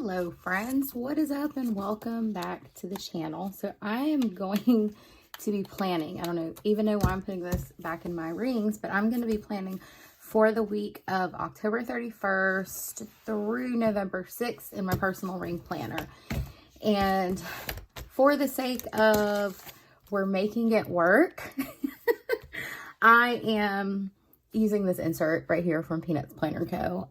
Hello friends, what is up and welcome back to the channel. So I am going to be planning, I don't know even know why I'm putting this back in my rings, but I'm going to be planning for the week of October 31st through November 6th in my personal ring planner. And for the sake of we're making it work, I am using this insert right here from Peanuts Planner Co.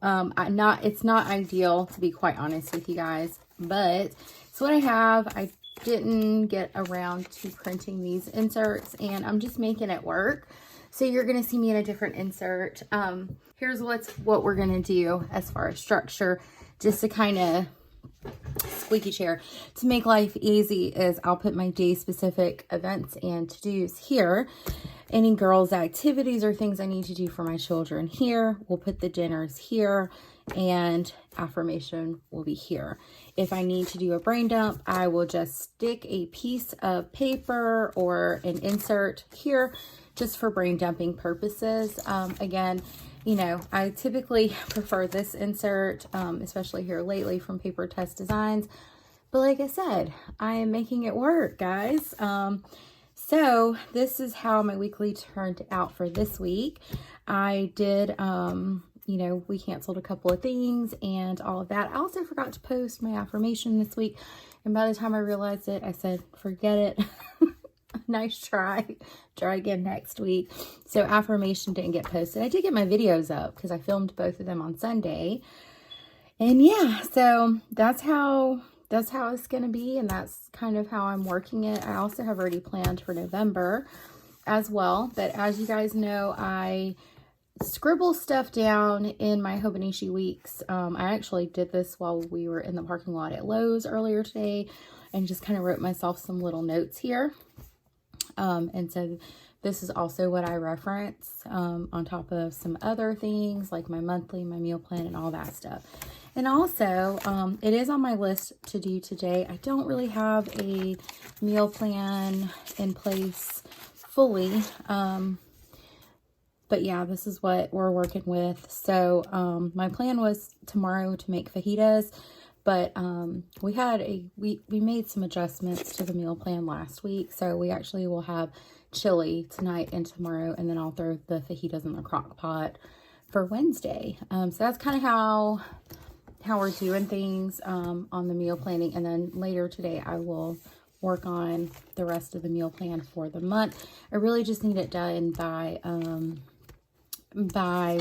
It's not ideal, to be quite honest with you guys, but it's what I have. I didn't get around to printing these inserts and I'm just making it work. So you're going to see me in a different insert. Here's what we're going to do as far as structure, just to kind of squeaky chair to make life easy is I'll put my day specific events and to-dos here. Any girls activities or things I need to do for my children here. We'll put the dinners here and affirmation will be here. If I need to do a brain dump, I will just stick a piece of paper or an insert here just for brain dumping purposes. Again, you know, I typically prefer this insert, especially here lately from Paper Test Designs. But like I said, I am making it work, guys. So this is how my weekly turned out for this week. I did, you know, we canceled a couple of things and all of that. I also forgot to post my affirmation this week. And by the time I realized it, I said, forget it. Nice try. Try again next week. So affirmation didn't get posted. I did get my videos up because I filmed both of them on Sunday. And yeah, so that's how it's going to be. And that's kind of how I'm working it. I also have already planned for November as well. But as you guys know, I scribble stuff down in my Hobonichi weeks. I actually did this while we were in the parking lot at Lowe's earlier today and just kind of wrote myself some little notes here. And so this is also what I reference on top of some other things like my monthly, my meal plan, and all that stuff. And also, it is on my list to do today. I don't really have a meal plan in place fully. But yeah, this is what we're working with. So my plan was tomorrow to make fajitas. But we made some adjustments to the meal plan last week. So we actually will have chili tonight and tomorrow. And then I'll throw the fajitas in the crock pot for Wednesday. So that's kind of how we're doing things on the meal planning. And then later today, I will work on the rest of the meal plan for the month. I really just need it done by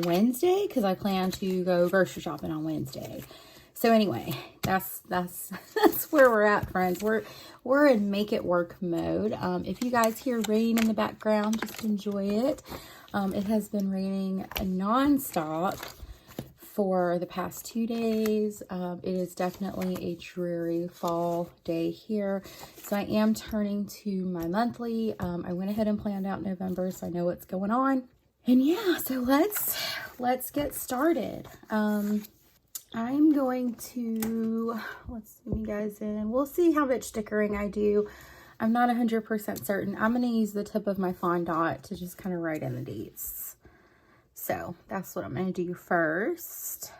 Wednesday because I plan to go grocery shopping on Wednesday. So anyway, that's where we're at, friends. We're in make it work mode. If you guys hear rain in the background, just enjoy it. It has been raining nonstop for the past 2 days. It is definitely a dreary fall day here. So I am turning to my monthly. I went ahead and planned out November, so I know what's going on. And yeah, so let's get started. I'm going to, let's zoom you guys in. We'll see how much stickering I do. I'm not 100% certain. I'm going to use the tip of my fawn dot to just kind of write in the dates. So that's what I'm going to do first.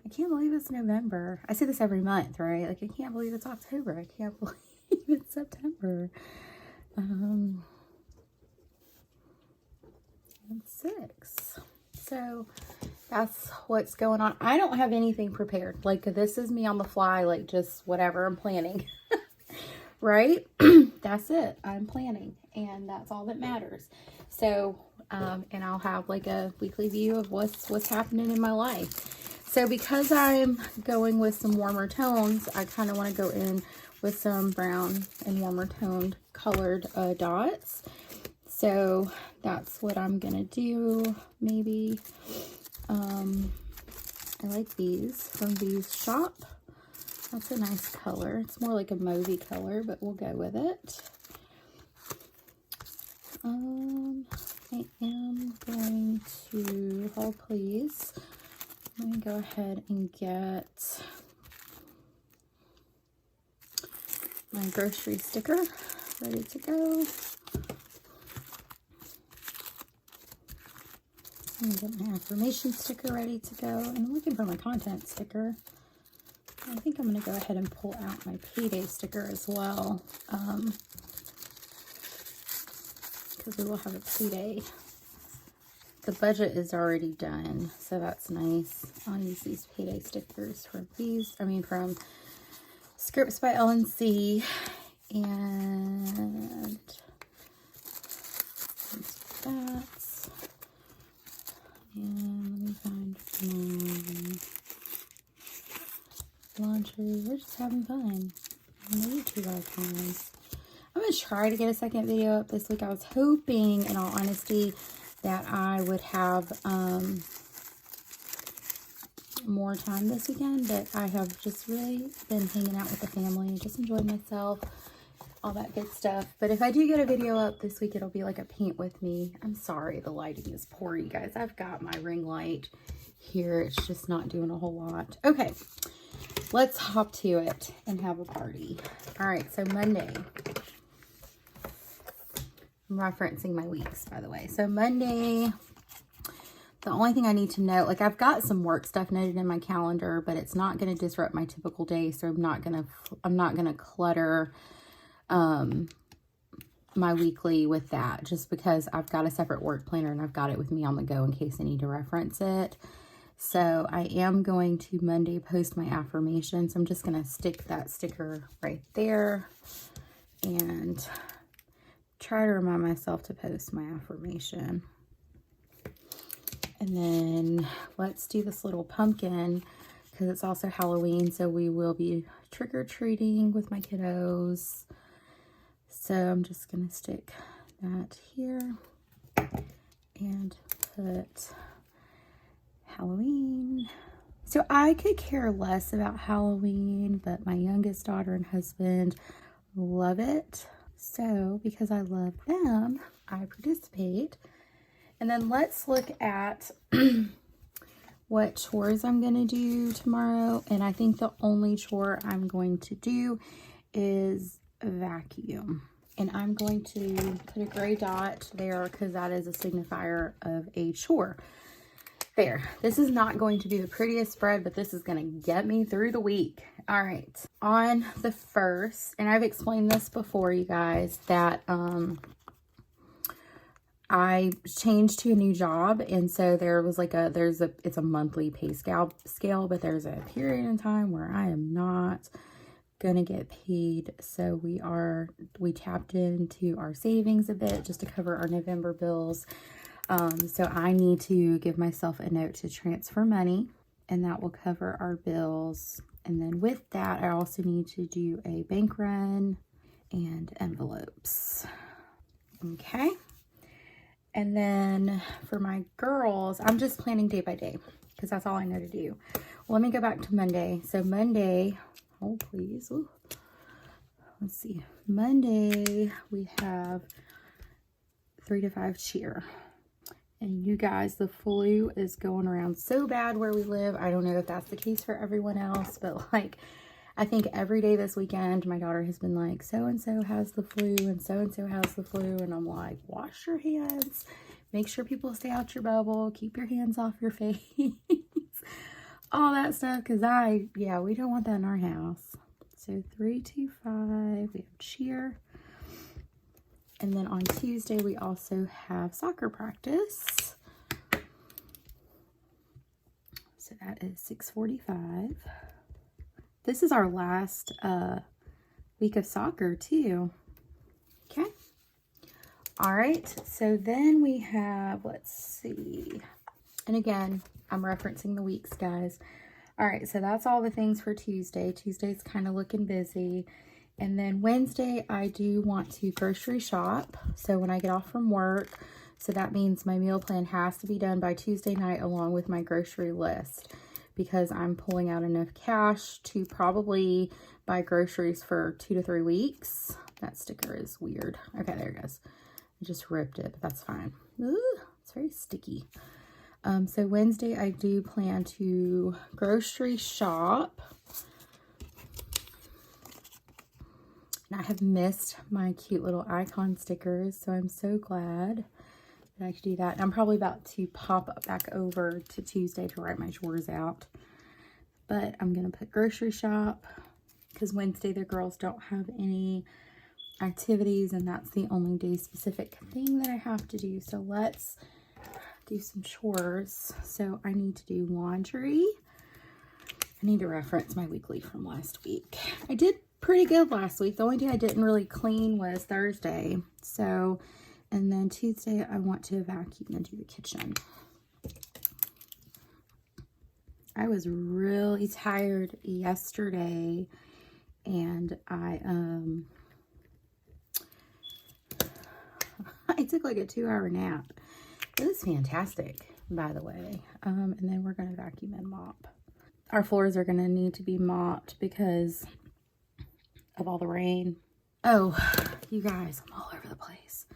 I can't believe it's November. I say this every month, right? Like, I can't believe it's October. I can't believe it's September. And 6. So that's what's going on. I don't have anything prepared. Like, this is me on the fly, like just whatever I'm planning. Right? That's it. I'm planning. And that's all that matters. So, and I'll have like a weekly view of what's happening in my life. So because I'm going with some warmer tones, I kind of want to go in with some brown and warmer toned colored dots. So that's what I'm going to do. Maybe, I like these from Vee's shop. That's a nice color. It's more like a mauvey color, but we'll go with it. I am going to, hold please. Let me go ahead and get my grocery sticker ready to go. I'm going to get my affirmation sticker ready to go. And I'm looking for my content sticker. I think I'm going to go ahead and pull out my payday sticker as well, because we will have a payday. The budget is already done, so that's nice. I'll use these payday stickers from from Scripts by LNC, and that. And let me find my launcher. We're just having fun on the YouTube icons. I'm going to try to get a second video up this week. I was hoping, in all honesty, that I would have more time this weekend, but I have just really been hanging out with the family, just enjoying myself, all that good stuff. But if I do get a video up this week, it'll be like a paint with me. I'm sorry, the lighting is poor, you guys. I've got my ring light here. It's just not doing a whole lot. Okay, let's hop to it and have a party. All right, so Monday. I'm referencing my weeks, by the way. So Monday, the only thing I need to know, like I've got some work stuff noted in my calendar, but it's not going to disrupt my typical day. So I'm not going to clutter my weekly with that, just because I've got a separate work planner and I've got it with me on the go in case I need to reference it. So I am going to Monday post my affirmations. I'm just going to stick that sticker right there and try to remind myself to post my affirmation. And then let's do this little pumpkin because it's also Halloween. So we will be trick-or-treating with my kiddos. So I'm just going to stick that here and put Halloween. So I could care less about Halloween, but my youngest daughter and husband love it. So because I love them, I participate. And then let's look at what chores I'm going to do tomorrow. And I think the only chore I'm going to do is vacuum. And I'm going to put a gray dot there because that is a signifier of a chore. There. This is not going to be the prettiest spread, but this is going to get me through the week. All right. On the 1st, and I've explained this before, you guys, that I changed to a new job, and so there was like it's a monthly pay scale, but there's a period in time where I am not gonna get paid. So we tapped into our savings a bit just to cover our November bills. So I need to give myself a note to transfer money, and that will cover our bills. And then with that, I also need to do a bank run and envelopes. Okay. And then for my girls, I'm just planning day by day because that's all I know to do. Well, let me go back to Monday. So Monday, oh please. Ooh. Let's see. Monday, we have 3 to 5 cheer. And you guys, the flu is going around so bad where we live. I don't know if that's the case for everyone else, but like, I think every day this weekend, my daughter has been like, so-and-so has the flu and so-and-so has the flu. And I'm like, wash your hands, make sure people stay out your bubble, keep your hands off your face, all that stuff. Cause we don't want that in our house. So 3 to 5, we have cheer. And then on Tuesday, we also have soccer practice. So that is 6:45. This is our last week of soccer too. Okay. All right. So then we have, let's see. And again, I'm referencing the weeks, guys. All right. So that's all the things for Tuesday. Tuesday's kind of looking busy. And then Wednesday, I do want to grocery shop. So when I get off from work, so that means my meal plan has to be done by Tuesday night along with my grocery list, because I'm pulling out enough cash to probably buy groceries for 2 to 3 weeks. That sticker is weird. Okay, there it goes. I just ripped it, but that's fine. Ooh, it's very sticky. So Wednesday, I do plan to grocery shop. And I have missed my cute little icon stickers, so I'm so glad that I could do that. And I'm probably about to pop back over to Tuesday to write my chores out. but I'm going to put grocery shop because Wednesday the girls don't have any activities and that's the only day specific thing that I have to do. So let's do some chores. So I need to do laundry. I need to reference my weekly from last week. I did pretty good last week. The only day I didn't really clean was Thursday. So, and then Tuesday I want to vacuum and do the kitchen. I was really tired yesterday and I took like a 2-hour nap. It was fantastic, by the way. And then we're going to vacuum and mop. Our floors are going to need to be mopped because of all the rain. Oh, you guys, I'm all over the place.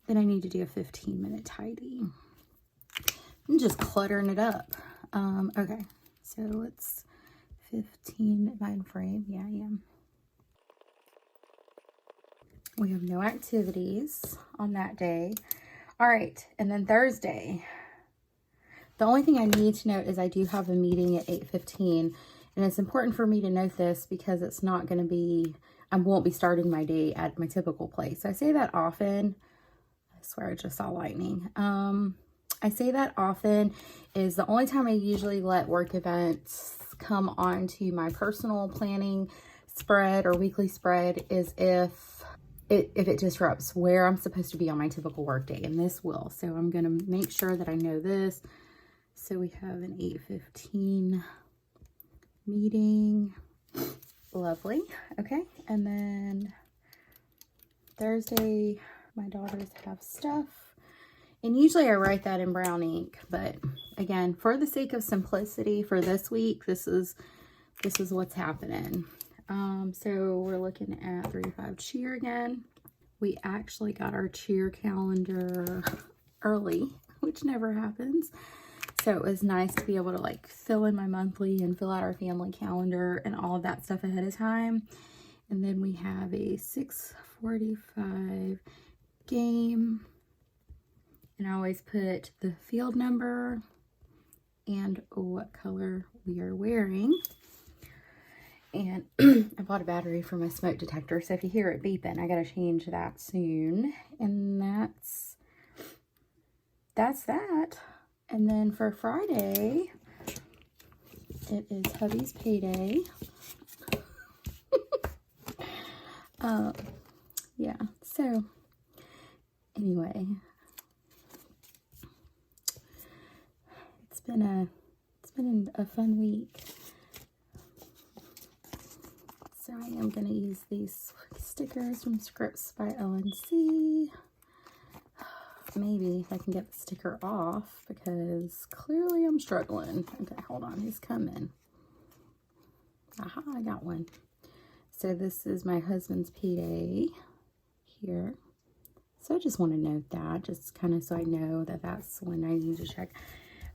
Then I need to do a 15-minute tidy. I'm just cluttering it up. Okay, so let's 15 mind frame. Yeah, I am. We have no activities on that day. All right, and then Thursday. The only thing I need to note is I do have a meeting at 8:15, and it's important for me to note this because it's not going to be, I won't be starting my day at my typical place. I say that often. I swear I just saw lightning. I say that often is the only time I usually let work events come onto my personal planning spread or weekly spread is if it disrupts where I'm supposed to be on my typical work day, and this will. So I'm going to make sure that I know this. So we have an 8:15 meeting. Lovely. Okay. And then Thursday, my daughters have stuff. And usually I write that in brown ink, but again, for the sake of simplicity for this week, this is what's happening. So we're looking at 3-5 cheer again. We actually got our cheer calendar early, which never happens. So it was nice to be able to like fill in my monthly and fill out our family calendar and all of that stuff ahead of time. And then we have a 6:45 game. And I always put the field number and what color we are wearing. And I bought a battery for my smoke detector. So if you hear it beeping, I got to change that soon. And that's that. And then for Friday, it is hubby's payday. Yeah, so anyway, it's been a fun week. So I am going to use these stickers from Scripts by LNC. Maybe I can get the sticker off because clearly I'm struggling. Okay, hold on. He's coming. Aha, I got one. So this is my husband's payday here. So I just want to note that, just kind of so I know that that's when I need to check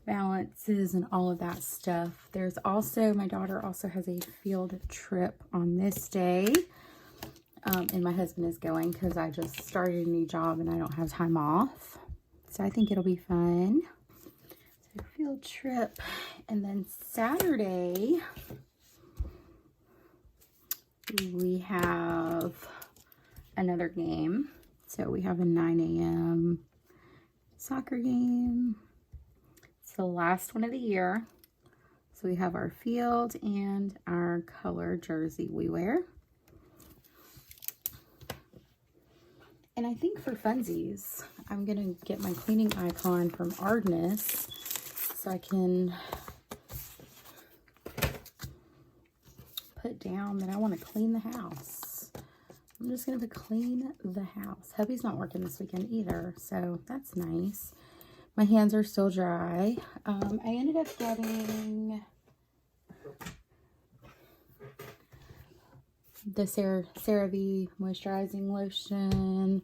balances and all of that stuff. There's also, my daughter also has a field trip on this day. And my husband is going because I just started a new job and I don't have time off. So I think it'll be fun. So field trip. And then Saturday, we have another game. So we have a 9 a.m. soccer game. It's the last one of the year. So we have our field and our color jersey we wear. And I think for funsies, I'm going to get my cleaning icon from Ardnas so I can put down that I want to clean the house. I'm just going to clean the house. Hubby's not working this weekend either, so that's nice. My hands are still dry. I ended up getting the CeraVe moisturizing lotion.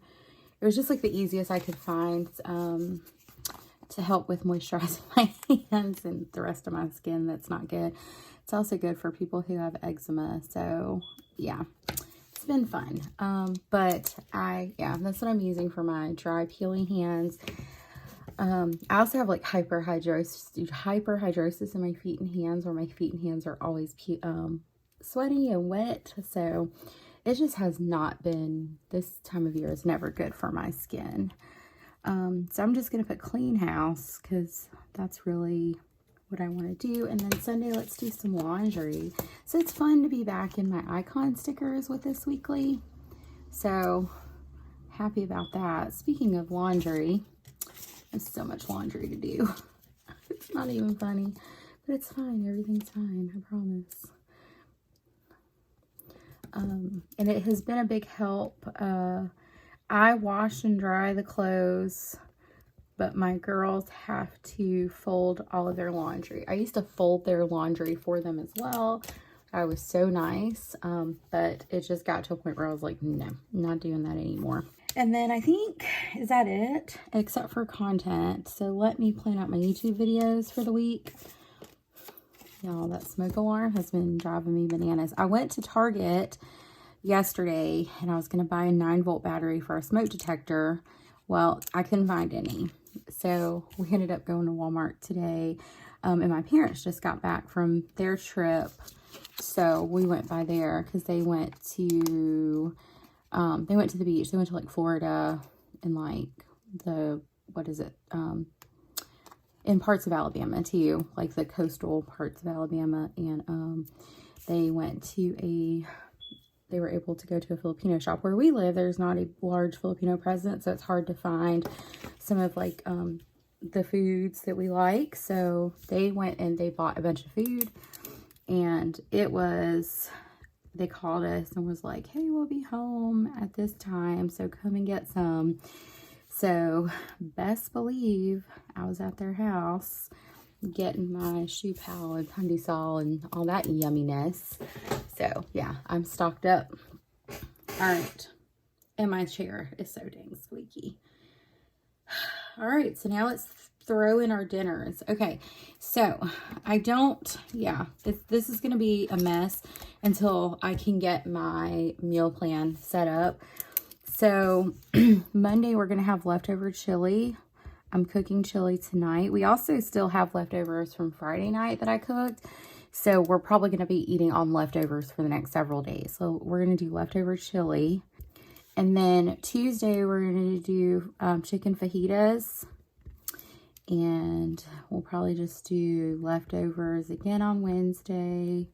It was just like the easiest I could find to help with moisturizing my hands and the rest of my skin that's not good. It's also good for people who have eczema. So yeah, it's been fun. But yeah, that's what I'm using for my dry peeling hands. I also have like hyperhidrosis in my feet and hands, where my feet and hands are always sweaty and wet. So it just has not been, this time of year is never good for my skin. So I'm just going to put clean house because that's really what I want to do. And then Sunday, let's do some laundry. So it's fun to be back in my icon stickers with this weekly. So happy about that. Speaking of laundry, there's so much laundry to do. It's not even funny, but it's fine. Everything's fine. I promise. And it has been a big help. I wash and dry the clothes, but my girls have to fold all of their laundry. I used to fold their laundry for them as well. I was so nice, but it just got to a point where I was like, no, I'm not doing that anymore. And then I think, is that it? Except for content. So let me plan out my YouTube videos for the week. Y'all, that smoke alarm has been driving me bananas. I went to Target yesterday and I was going to buy a 9-volt battery for a smoke detector. Well, I couldn't find any. So we ended up going to Walmart today. And my parents just got back from their trip. So we went by there because they went to the beach. They went to like Florida and like what is it? In parts of Alabama too, like the coastal parts of Alabama. And they were able to go to a Filipino shop. Where we live, there's not a large Filipino presence, so it's hard to find some of like the foods that we like. So they went and they bought a bunch of food, and they called us and was like, hey, we'll be home at this time, so come and get some. So best believe I was at their house getting my shoe pal and pandesal and all that yumminess. So yeah, I'm stocked up. All right. And my chair is so dang squeaky. All right, so now let's throw in our dinners. Okay, so this is going to be a mess until I can get my meal plan set up. So Monday, we're going to have leftover chili. I'm cooking chili tonight. We also still have leftovers from Friday night that I cooked. So we're probably going to be eating on leftovers for the next several days. So we're going to do leftover chili. And then Tuesday, we're going to do chicken fajitas. And we'll probably just do leftovers again on Wednesday.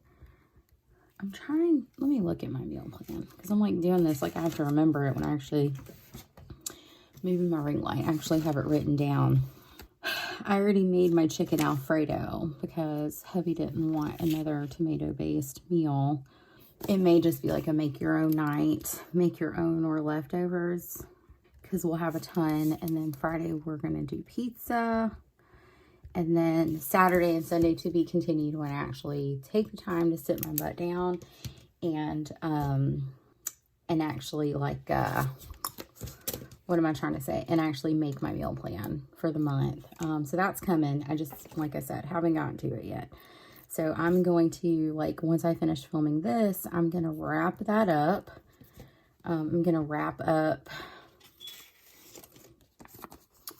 Let me look at my meal plan. Because I'm like doing this, like I have to remember it when I actually, moving my ring light, I actually have it written down. I already made my chicken Alfredo because hubby didn't want another tomato-based meal. It may just be like a make your own night, make your own or leftovers, because we'll have a ton. And then Friday we're going to do pizza. And then Saturday and Sunday to be continued when I actually take the time to sit my butt down and actually like, what am I trying to say? And actually make my meal plan for the month. So that's coming. I just, like I said, haven't gotten to it yet. So I'm going to, like, once I finish filming this, I'm going to wrap that up. I'm going to wrap up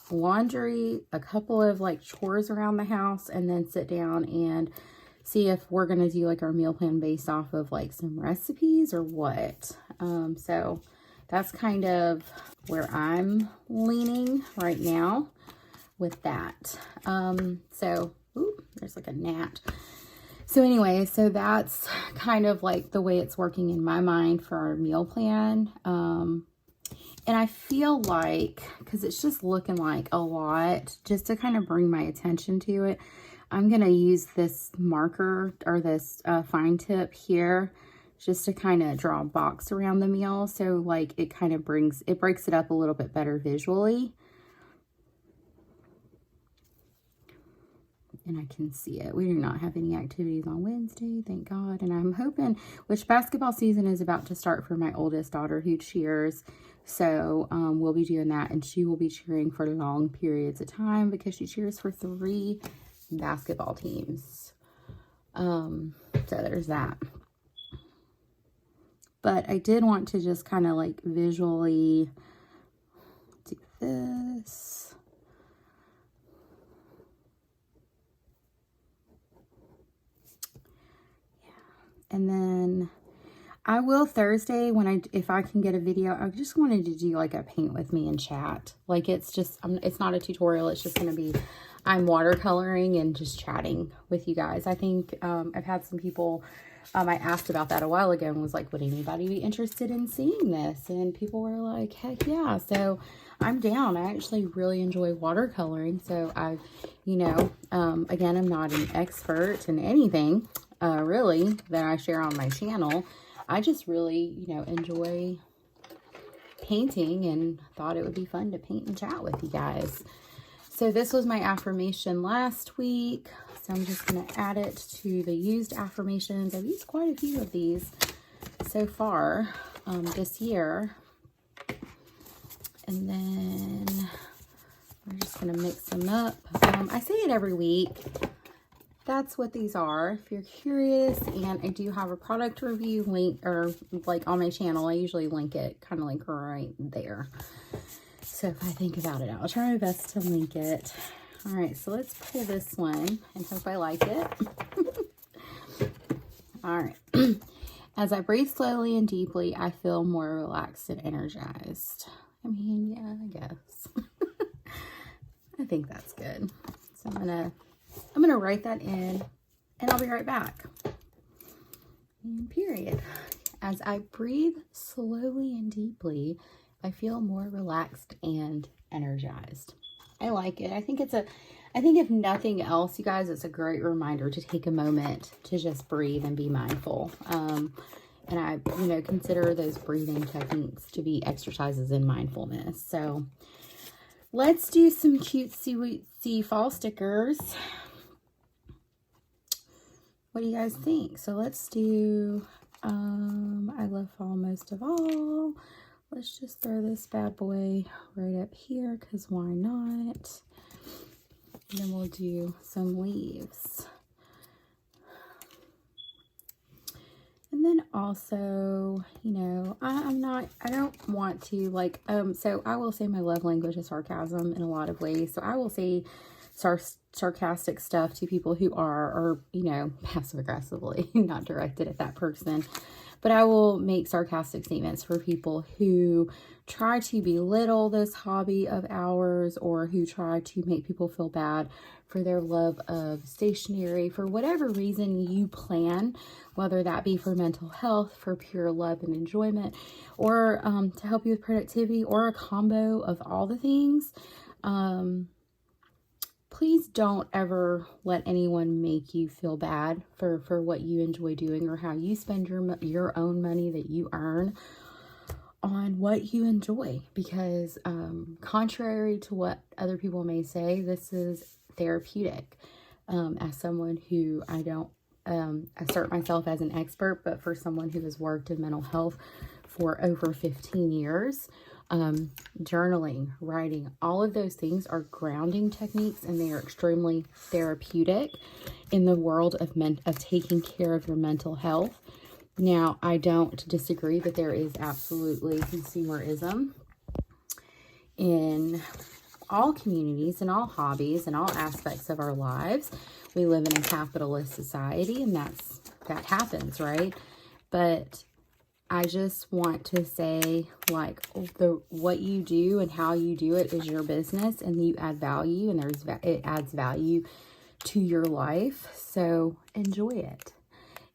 laundry, a couple of, like, chores around the house, and then sit down and see if we're going to do, like, our meal plan based off of, like, some recipes or what. So that's kind of where I'm leaning right now with that. Ooh, there's like a gnat. So anyway, so that's kind of like the way it's working in my mind for our meal plan. And I feel like, because it's just looking like a lot, just to kind of bring my attention to it, I'm going to use this marker or this fine tip here just to kind of draw a box around the meal. So like it kind of breaks it up a little bit better visually. And I can see it. We do not have any activities on Wednesday, thank God. And I'm hoping, which basketball season is about to start for my oldest daughter who cheers. So we'll be doing that, and she will be cheering for long periods of time because she cheers for 3 basketball teams. So there's that. But I did want to just kind of like visually do this. And then I will Thursday if I can get a video. I just wanted to do like a paint with me and chat. Like it's just, it's not a tutorial. It's just going to be, I'm watercoloring and just chatting with you guys. I think I've had some people, I asked about that a while ago and was like, would anybody be interested in seeing this? And people were like, heck yeah. So I'm down. I actually really enjoy watercoloring. So I, you know, again, I'm not an expert in anything really that I share on my channel. I just really, you know, enjoy painting and thought it would be fun to paint and chat with you guys. So this was my affirmation last week. So I'm just going to add it to the used affirmations. I've used quite a few of these so far this year. And then we're just going to mix them up. I say it every week. That's what these are, if you're curious. And I do have a product review link, or like on my channel. I usually link it kind of like right there. So if I think about it, I'll try my best to link it. All right, so let's pull this one and hope I like it. All right. As I breathe slowly and deeply, I feel more relaxed and energized. I mean, yeah, I guess. I think that's good. So I'm gonna write that in and I'll be right back. And period. As I breathe slowly and deeply, I feel more relaxed and energized. I like it. I think if nothing else, you guys, it's a great reminder to take a moment to just breathe and be mindful. And I, you know, consider those breathing techniques to be exercises in mindfulness. So let's do some cutesy fall stickers. What do you guys think? So let's do, I love fall most of all. Let's just throw this bad boy right up here, because why not? And then we'll do some leaves. And then also, you know, I don't want to like, so I will say my love language is sarcasm in a lot of ways. So I will say sarcastic stuff to people who are, you know, passive aggressively, not directed at that person. But I will make sarcastic statements for people who try to belittle this hobby of ours, or who try to make people feel bad for their love of stationery for whatever reason you plan, whether that be for mental health, for pure love and enjoyment, or to help you with productivity, or a combo of all the things. Please don't ever let anyone make you feel bad for what you enjoy doing, or how you spend your own money that you earn on what you enjoy. Because contrary to what other people may say, this is therapeutic. As someone who, I don't assert myself as an expert, but for someone who has worked in mental health for over 15 years, journaling, writing, all of those things are grounding techniques, and they are extremely therapeutic in the world of taking care of your mental health. Now, I don't disagree that there is absolutely consumerism in all communities and all hobbies and all aspects of our lives. We live in a capitalist society, and that happens, right? But I just want to say, like, what you do and how you do it is your business, and you add value, and it adds value to your life. So enjoy it,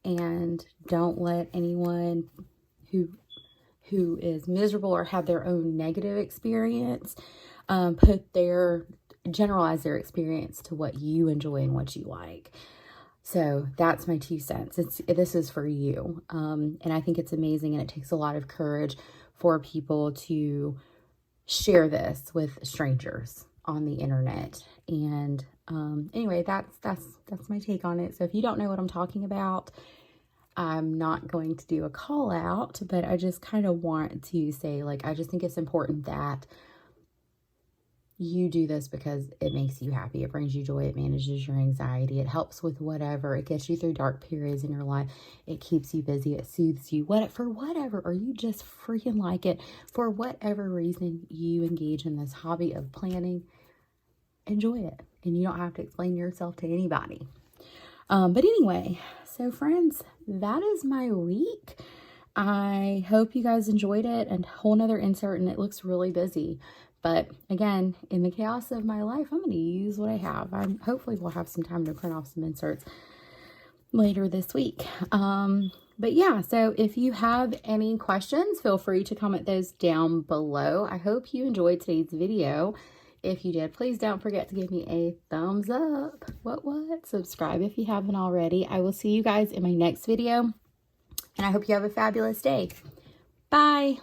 and don't let anyone who is miserable or have their own negative experience generalize their experience to what you enjoy and what you like. So that's my 2 cents. This is for you. And I think it's amazing, and it takes a lot of courage for people to share this with strangers on the internet. And anyway, that's my take on it. So if you don't know what I'm talking about, I'm not going to do a call out, but I just kind of want to say, like, I just think it's important that you do this because it makes you happy. It brings you joy. It manages your anxiety. It helps with whatever. It gets you through dark periods in your life. It keeps you busy. It soothes you. For whatever, or you just freaking like it. For whatever reason you engage in this hobby of planning, enjoy it. And you don't have to explain yourself to anybody. But anyway, so friends, that is my week. I hope you guys enjoyed it, and whole nother insert, and it looks really busy. But again, in the chaos of my life, I'm going to use what I have. Hopefully we'll have some time to print off some inserts later this week. But yeah, so if you have any questions, feel free to comment those down below. I hope you enjoyed today's video. If you did, please don't forget to give me a thumbs up. What? Subscribe if you haven't already. I will see you guys in my next video, and I hope you have a fabulous day. Bye.